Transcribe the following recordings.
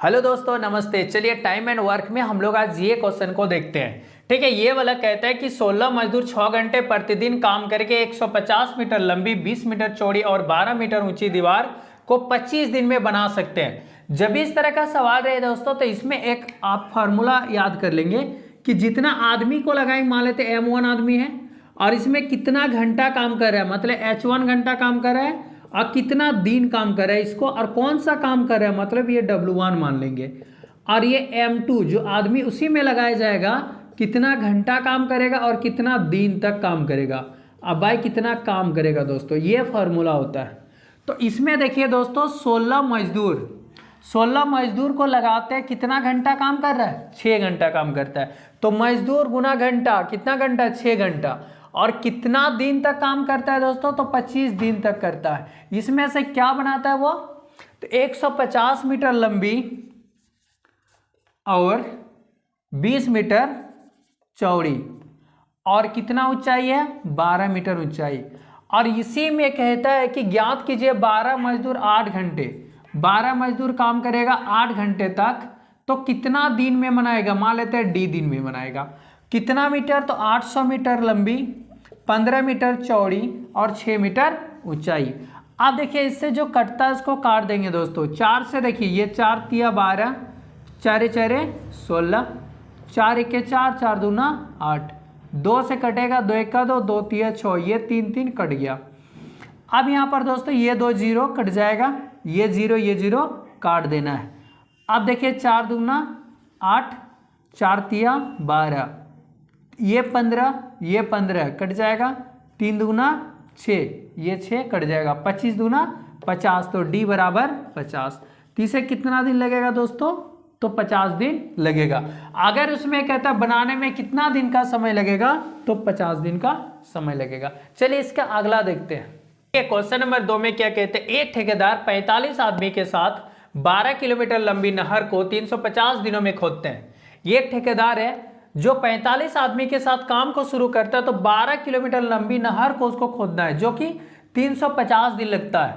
Hello दोस्तों, नमस्ते। चलिए टाइम एंड वर्क में हम लोग आज ये क्वेश्चन को देखते हैं। ठीक है, ये वाला कहता है कि 16 मजदूर 6 घंटे प्रतिदिन काम करके 150 मीटर लंबी, 20 मीटर चौड़ी और 12 मीटर ऊंची दीवार को 25 दिन में बना सकते हैं। जब भी इस तरह का सवाल रहे दोस्तों, तो इसमें एक आप फार्मूला याद कर लेंगे कि जितना आदमी को लगाएंगे, मान लेते M1 आदमी है और इसमें कितना घंटा काम कर रहा है, मतलब H1 घंटा काम कर रहा है और कितना दिन काम कर रहा है इसको, और कौन सा काम कर रहा है, मतलब ये W1 मान लेंगे। और ये M2 जो आदमी उसी में लगाया जाएगा, कितना घंटा काम करेगा और कितना दिन तक काम करेगा। अब भाई कितना काम करेगा दोस्तों, ये फॉर्मूला होता है। तो इसमें देखिए दोस्तों, 16 मजदूर को लगाते हैं, कितना घंटा काम कर रहा है, 6 घंटा काम करता है। तो मजदूर गुना घंटा, कितना घंटा, 6 घंटा। और कितना दिन तक काम करता है दोस्तों, तो 25 दिन तक करता है। इसमें से क्या बनाता है वो, तो 150 मीटर लंबी और 20 मीटर चौड़ी और कितना ऊंचाई है, 12 मीटर ऊंचाई। और इसी में कहता है कि ज्ञात कीजिए 12 मजदूर 8 घंटे, 12 मजदूर काम करेगा 8 घंटे तक, तो कितना दिन में बनाएगा, मान लेते हैं D दिन में बनाएगा। कितना मीटर, तो 800 मीटर लंबी, 15 मीटर चौड़ी और 6 मीटर ऊंचाई। अब देखिए इससे जो कटता है उसको काट देंगे दोस्तों। 4 से देखिए, ये 4 तिया 12, 4 4 16, 4 1 4, 4 दूना 8, 2 से कटेगा, 2 1 2, 2 तिया 6, ये 3 3 कट गया। अब यहाँ पर दोस्तों ये 2 जीरो कट जाएगा, ये जीरो काट देना है। अब देखिए 4 दूना 8, 4 तिया 12, ये 15 कट जाएगा, 3 दूना 6, ये 6 कट जाएगा, 25 दूना 50, तो D बराबर 50। तो इसे कितना दिन लगेगा दोस्तों, तो 50 दिन लगेगा। अगर उसमें कहता है बनाने में कितना दिन का समय लगेगा, तो 50 दिन का समय लगेगा। चलिए इसका अगला देखते हैं। क्वेश्चन नंबर 2 में क्या कहते हैं, एक ठेकेदार 45 आदमी के साथ 12 किलोमीटर लंबी नहर को 350 दिनों में खोदते हैं। ये एक ठेकेदार है जो 45 आदमी के साथ काम को शुरू करता है, तो 12 किलोमीटर लंबी नहर को उसको खोदना है, जो कि 350 दिन लगता है।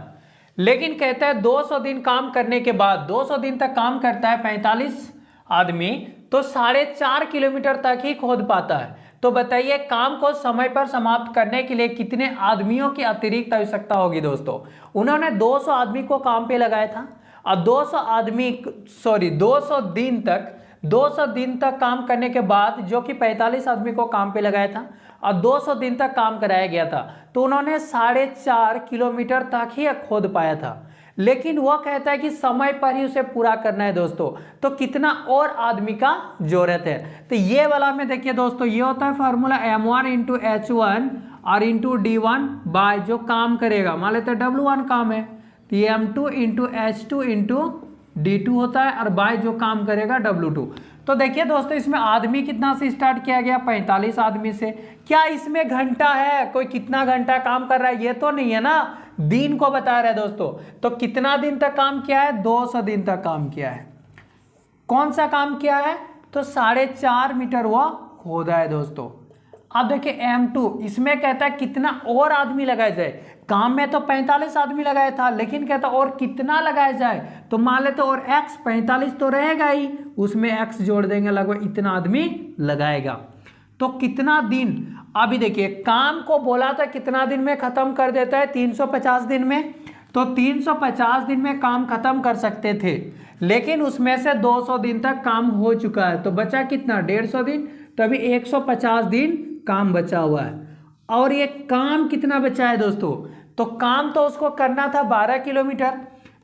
लेकिन कहता है 200 दिन काम करने के बाद, 200 दिन तक काम करता है 45 आदमी, तो 4.5 किलोमीटर तक ही खोद पाता है। तो बताइए काम को समय पर समाप्त करने के लिए कितने आदमियों की अतिरिक्त आवश्यकता होगी दोस्तों। उन्होंने 200 आदमी को काम पे लगाया था और 200 दिन तक काम करने के बाद, जो कि 45 आदमी को काम पे लगाया था और 200 दिन तक काम कराया गया था, तो उन्होंने 4.5 किलोमीटर तक ही खोद पाया था। लेकिन वह कहता है कि समय पर ही उसे पूरा करना है दोस्तों, तो कितना और आदमी का जरूरत है। तो ये वाला में देखिए दोस्तों, ये होता है फार्मूला M1 इंटू H1 और इंटू D1 बाय जो काम करेगा, मान लेते हैं W1 काम है, तो ये M2 into H2 into D2 होता है और बाय जो काम करेगा W2। तो देखिए दोस्तों, इसमें आदमी कितना से स्टार्ट किया गया, 45 आदमी से। क्या इसमें घंटा है, कोई कितना घंटा काम कर रहा है, ये तो नहीं है ना, दिन को बता रहा है दोस्तों। तो कितना दिन तक काम किया है, 200 दिन तक काम किया है। कौन सा काम किया है, तो 4.5 मीटर वह खोदा है दोस्तों। अब देखिए M2, इसमें कहता है कितना और आदमी लगाया जाए। काम में तो 45 आदमी लगाया था, लेकिन कहता और कितना लगाया जाए, तो मान लेते और X 45 तो रहेगा ही, उसमें X जोड़ देंगे, लगभग इतना आदमी लगाएगा। तो कितना दिन, अभी देखिए काम को बोला था कितना दिन में खत्म कर देता है, 350 दिन में। तो 350 दिन में काम खत्म कर सकते थे, लेकिन उसमें से 200 दिन तक काम हो चुका है, तो बचा कितना, 150 दिन। तो अभी 150 दिन काम बचा हुआ है। और ये काम कितना बचा है दोस्तों, तो काम तो उसको करना था 12 किलोमीटर,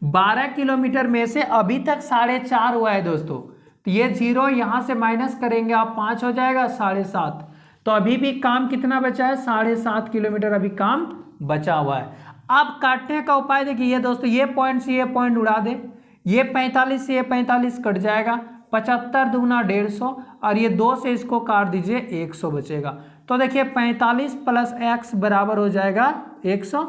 12 किलोमीटर में से अभी तक 4.5 हुआ है दोस्तों। तो ये 0 यहाँ से माइनस करेंगे आप, 5 हो जाएगा, 7.5। तो अभी भी काम कितना बचा है, 7.5 किलोमीटर अभी काम बचा हुआ है। अब काटने का उपाय देखिए दोस्तों, ये पॉइंट से ये पॉइंट उड़ा दे, ये 45 से ये 45 कट जाएगा, 75 दूना 150 और ये 2 से इसको काट दीजिए, 100 बचेगा। तो देखिए 45 प्लस x बराबर हो जाएगा 100।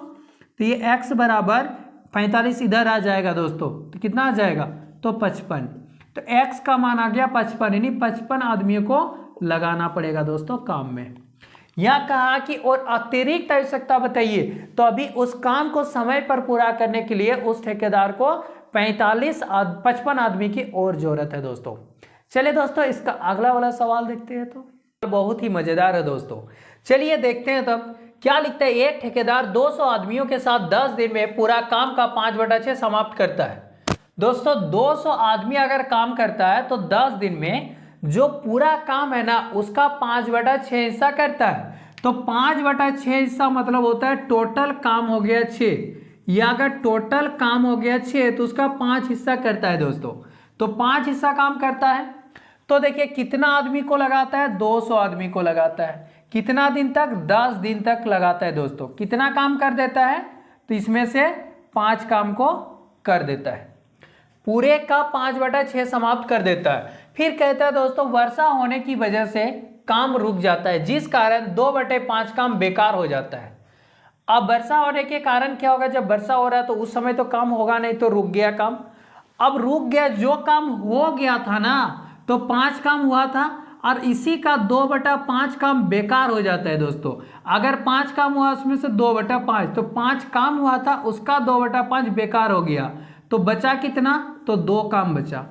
तो ये x बराबर 45 इधर आ जाएगा दोस्तों, तो कितना आ जाएगा, तो 55। तो x का मान आ गया 55, यानी 55 आदमियों को लगाना पड़ेगा दोस्तों काम में। यह कहा कि और अतिरिक्त आवश्यकता बताइए, तो अभी उस काम को समय पर पूरा करने के लिए उस ठेकेदार को 55 आदमी की और जरूरत है दोस्तों। चलिए दोस्तों इसका अगला वाला सवाल देखते हैं, तो बहुत ही मजेदार है दोस्तों। चलिए देखते हैं तब क्या लिखता है। एक ठेकेदार 200 आदमियों के साथ 10 दिन में पूरा काम का 5/6 समाप्त करता है। दोस्तों 200 आदमी अगर काम करता है तो 10 दिन में जो पूरा काम है ना उसका 5/6 हिस्सा करता है। तो 5/6 हिस्सा मतलब होता है टोटल काम हो गया 6, या अगर टोटल काम हो गया 6 तो उसका 5 हिस्सा करता है दोस्तों। तो 5 हिस्सा काम करता है। तो देखिए कितना आदमी को लगाता है, 200 आदमी को लगाता है। कितना दिन तक, 10 दिन तक लगाता है दोस्तों। कितना काम कर देता है, तो इसमें से 5 काम को कर देता है, पूरे का 5/6 समाप्त कर देता है। फिर कहता है दोस्तों वर्षा होने की वजह से काम रुक जाता है, जिस कारण 2/5 काम बेकार हो जाता है। अब वर्षा होने के कारण क्या होगा, जब वर्षा हो रहा है तो उस समय तो काम होगा नहीं, तो रुक गया काम। अब रुक गया, जो काम हो गया था ना तो 5 काम हुआ था, और इसी का 2/5 काम बेकार हो जाता है दोस्तों। अगर 5 काम हुआ उसमें से 2/5, तो 5 काम हुआ था उसका 2/5 बेकार हो गया, तो बचा कितना, तो 2 काम बचा।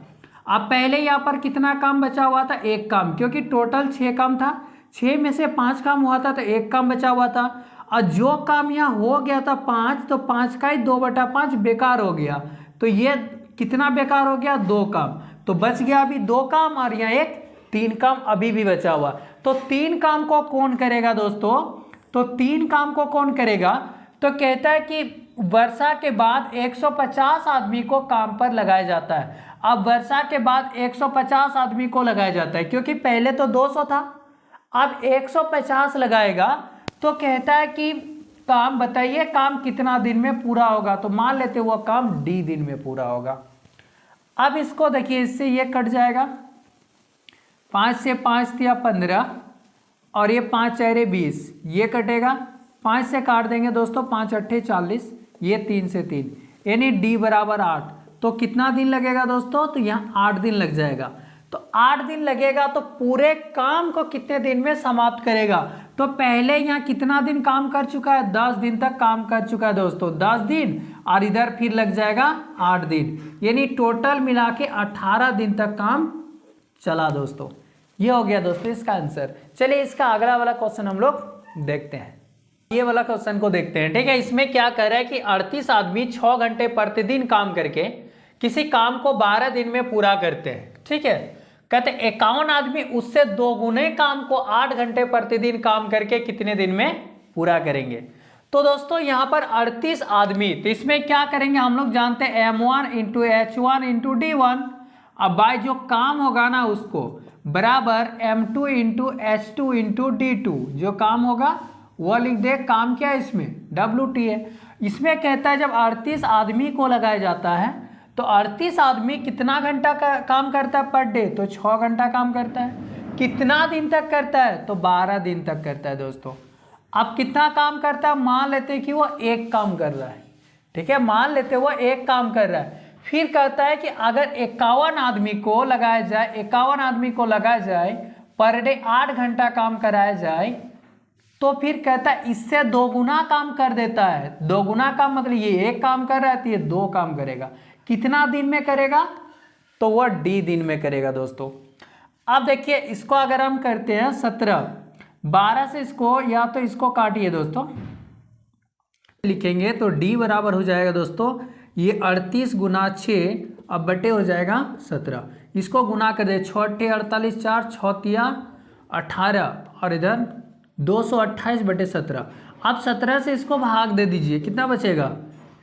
अब पहले यहाँ पर कितना काम बचा हुआ था, 1 काम, क्योंकि टोटल 6 काम था, 6 में से 5 काम हुआ था तो 1 काम बचा हुआ था। और जो काम यहाँ हो गया था 5, तो 5 का ही 2/5 बेकार हो गया। तो ये कितना बेकार हो गया, 2 काम। तो बच गया अभी 2 काम, और यहाँ एक 3 काम अभी भी बचा हुआ। तो 3 काम को कौन करेगा दोस्तों, तो 3 काम को कौन करेगा, तो कहता है कि वर्षा के बाद 150 आदमी को काम पर लगाया जाता है। अब वर्षा के बाद 150 आदमी को लगाया जाता है, क्योंकि पहले तो 200 था, अब 150 लगाएगा। तो कहता है कि काम बताइए काम कितना दिन में पूरा होगा, तो मान लेते वो काम D दिन में पूरा होगा। अब इसको देखिए, इससे ये कट जाएगा, 5 से 5 दिया 15, और ये 5 4 20, ये कटेगा, 5 से काट देंगे दोस्तों, 5 8 40, ये 3 से 3, यानी D बराबर 8। तो कितना दिन लगेगा दोस्तों, तो यहाँ 8 दिन लग जाएगा। तो 8 दिन लगेगा, तो पूरे काम को कितने दिन में समाप्त करेगा, तो पहले यहाँ कितना दिन काम कर चुका है, 10 दिन तक काम कर चुका है दोस्तों, 10 दिन, और इधर फिर लग जाएगा 8 दिन, यानी टोटल मिला के 18 दिन तक काम चला दोस्तों। ये हो गया दोस्तों इसका आंसर। चलिए इसका अगला वाला क्वेश्चन हम लोग देखते हैं। ये वाला क्वेश्चन को देखते हैं, ठीक है। इसमें क्या कह रहा है कि 38 आदमी 6 घंटे प्रतिदिन काम करके किसी काम को 12 दिन में पूरा करते हैं, ठीक है। कहते 51 आदमी उससे 2 गुने काम को 8 घंटे प्रतिदिन काम करके कितने दिन में पूरा करेंगे। तो दोस्तों यहाँ पर 38 आदमी, तो इसमें क्या करेंगे, हम लोग जानते हैं M1 × H1 × D1। अब बाय जो काम होगा ना उसको बराबर M2 × H2 × D2, जो काम होगा वो लिख दे। काम क्या है इसमें, WT है। इसमें कहता है जब 38 आदमी को लगाया जाता है तो 38 आदमी कितना घंटा का काम करता है पर डे, तो 6 घंटा काम करता है। कितना दिन तक करता है, तो 12 दिन तक करता है दोस्तों। अब कितना काम करता है, मान लेते हैं कि वो 1 काम कर रहा है, ठीक है, मान लेते हैं वो 1 काम कर रहा है। फिर कहता है कि अगर 51 आदमी को लगाया जाए, 51 आदमी को लगाया जाए, पर डे 8 घंटा काम कराया जाए, तो फिर कहता है इससे 2 गुना काम कर देता है। 2 गुना काम मतलब ये 1 काम कर रहा है तो ये 2 काम करेगा। कितना दिन में करेगा, तो वह D दिन में करेगा दोस्तों। अब देखिए इसको अगर हम करते हैं 17, 12 से इसको या तो इसको काटिए दोस्तों, लिखेंगे तो D बराबर हो जाएगा दोस्तों ये 38 गुना 6, अब बटे हो जाएगा 17। इसको गुना कर दे, 6 8 48, 4 6 तिया 18, और इधर 228 बटे 17। अब 17 से इसको भाग दे दीजिए, कितना बचेगा,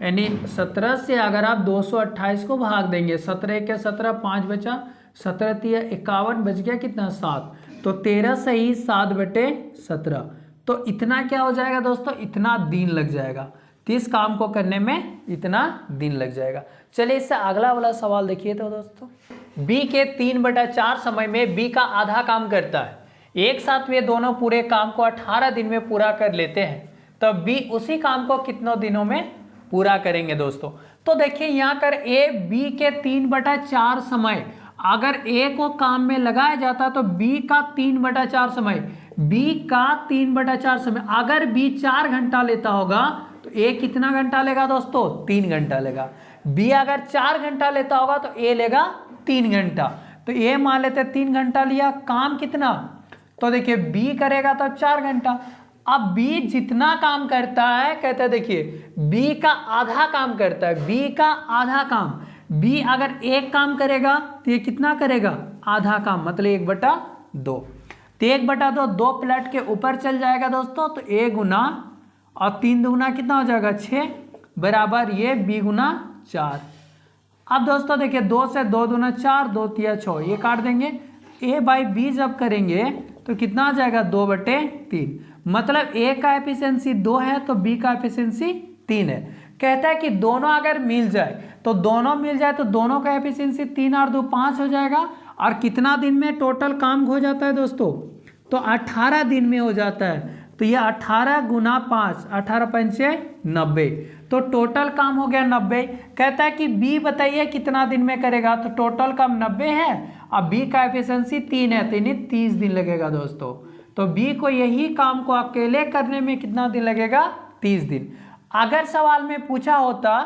यानी 17 से अगर आप 228 को भाग देंगे, 17 के 17, 5 बचा, 17 तिया 51, बच गया कितना 7, तो 13 से ही 7 बटे 17। तो इतना क्या हो जाएगा दोस्तों, इतना दिन लग जाएगा। तो इस काम को करने में इतना दिन लग जाएगा। चलिए इससे अगला वाला सवाल देखिए। तो दोस्तों B के 3/4 समय में B का आधा काम करता है, एक साथ वे दोनों पूरे काम को 18 दिन में पूरा कर लेते हैं, तब B उसी काम को कितनों दिनों में पूरा करेंगे दोस्तों। तो देखिए यहाँ कर A B के 3/4 समय, अगर A को काम में लगाया जाता तो B का 3/4 समय, B का 3/4 समय, अगर B 4 घंटा लेता होगा तो A कितना घंटा लेगा दोस्तों, 3 घंटा लेगा। बी अगर 4 घंटा लेता होगा तो ए लेगा 3 घंटा। तो ए मान लेते 3 घंटा लिया, काम कितना, तो देखिए बी करेगा तो 4 घंटा। अब बी जितना काम करता है, कहते हैं देखिए बी का आधा काम करता है, बी का आधा काम, बी अगर एक काम करेगा तो ये कितना करेगा, आधा काम, मतलब 1/2। तो 1/2 2 प्लेट के ऊपर चल जाएगा दोस्तों, तो ए गुना और 3 दूना कितना हो जाएगा 6 बराबर ये बी गुना 4। अब दोस्तों देखिए 2 से 2 दूना 4, 2 तिया 6, ये काट देंगे। ए बाई बी जब करेंगे तो कितना आ जाएगा 2/3, मतलब ए का एफिशिएंसी 2 है तो बी का एफिशिएंसी 3 है। कहता है कि दोनों अगर मिल जाए तो दोनों का एफिशिएंसी 3 और 2 5 हो जाएगा। और कितना दिन में टोटल काम हो जाता है दोस्तों, तो 18 दिन में हो जाता है। तो ये 18 गुना 5, 18 पंचे 90, तो टोटल काम हो गया 90। कहता है कि बी बताइए कितना दिन में करेगा, तो टोटल काम 90 है, अब बी का एफिशिएंसी 3 है, तो इन्हें 30 दिन लगेगा दोस्तों। तो बी को यही काम को अकेले करने में कितना दिन लगेगा, 30 दिन। अगर सवाल में पूछा होता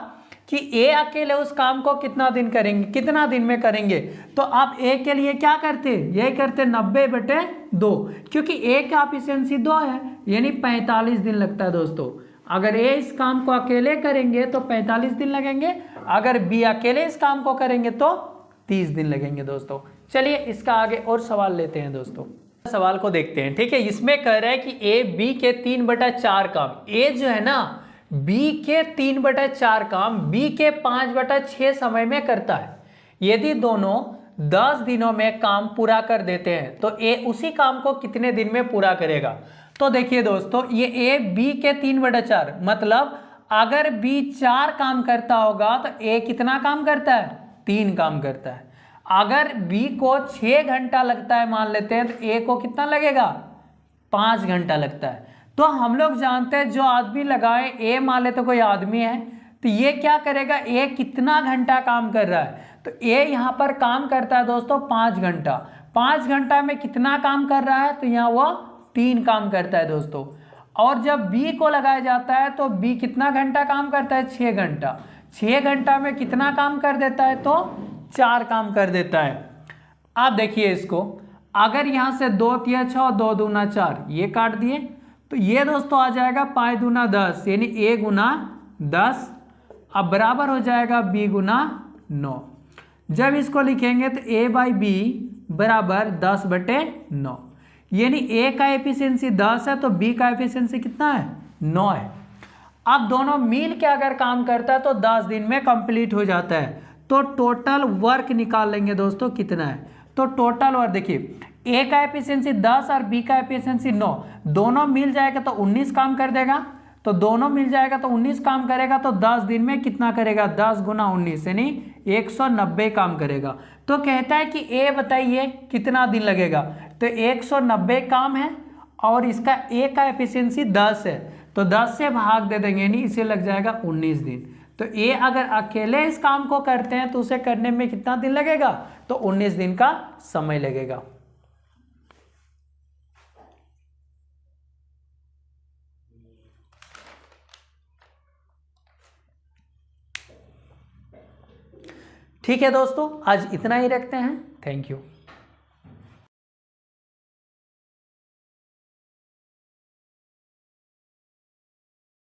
कि ए अकेले उस काम को कितना दिन करेंगे, कितना दिन में करेंगे, तो आप ए के लिए क्या करते, ये करते 90/2, क्योंकि ए का एफिशिएंसी 2 है, यानी 45 दिन लगता है दोस्तों। अगर ए इस काम को अकेले करेंगे तो 45 दिन लगेंगे, अगर बी अकेले इस काम को करेंगे तो 30 दिन लगेंगे दोस्तों। चलिए इसका आगे और सवाल लेते हैं दोस्तों, सवाल को देखते हैं। ठीक है, इसमें कह रहा है कि ए बी के 3/4 काम, ए जो है ना बी के 3/4 काम बी के 5/6 समय में करता है। यदि दोनों 10 दिनों में काम पूरा कर देते हैं तो ए उसी काम को कितने दिन में पूरा करेगा। तो देखिए दोस्तों, ये ए बी के 3/4, मतलब अगर बी 4 काम करता होगा तो ए कितना काम करता है, 3 काम करता है। अगर बी को 6 घंटा लगता है मान लेते हैं, तो ए को कितना लगेगा, 5 घंटा लगता है। तो हम लोग जानते हैं जो आदमी लगाए, ए मान लेते कोई आदमी है, तो ये क्या करेगा, ए कितना घंटा काम कर रहा है, तो ए यहाँ पर काम करता है दोस्तों 5 घंटा। 5 घंटा में कितना काम कर रहा है, तो यहाँ वो 3 काम करता है दोस्तों। और जब बी को लगाया जाता है तो बी कितना घंटा काम करता है, 6 घंटा। 6 घंटा में कितना काम कर देता है, तो 4 काम कर देता है। आप देखिए इसको, अगर यहाँ से 2 तिया 6, 2 दूना 4, ये काट दिए, तो ये दोस्तों आ जाएगा 5 दूना 10, यानी ए गुना 10, अब बराबर हो जाएगा बी गुना 9। जब इसको लिखेंगे तो ए बाई बी बराबर 10/9, यानी ए का एफिशिएंसी 10 है तो बी का एफिशिएंसी कितना है, 9 है। अब दोनों मिल के अगर काम करता है तो 10 दिन में कंप्लीट हो जाता है। तो टोटल वर्क निकाल लेंगे दोस्तों कितना है, तो टोटल वर्क देखिए ए का एफिशिएंसी 10 और बी का एफिशिएंसी 9, दोनों मिल जाएगा तो 19 काम कर देगा, तो दोनों मिल जाएगा तो 19 काम करेगा, तो 10 दिन में कितना करेगा, 10 गुना 19 यानी 190 काम करेगा। तो कहता है कि ए बताइए कितना दिन लगेगा, तो 190 काम है और इसका ए का एफिशिएंसी 10 है, तो 10 से भाग दे देंगे, यानी इसे लग जाएगा 19 दिन। तो ए अगर अकेले इस काम को करते हैं तो उसे करने में कितना दिन लगेगा, तो 19 दिन का समय लगेगा। ठीक है दोस्तों, आज इतना ही रखते हैं। Thank you.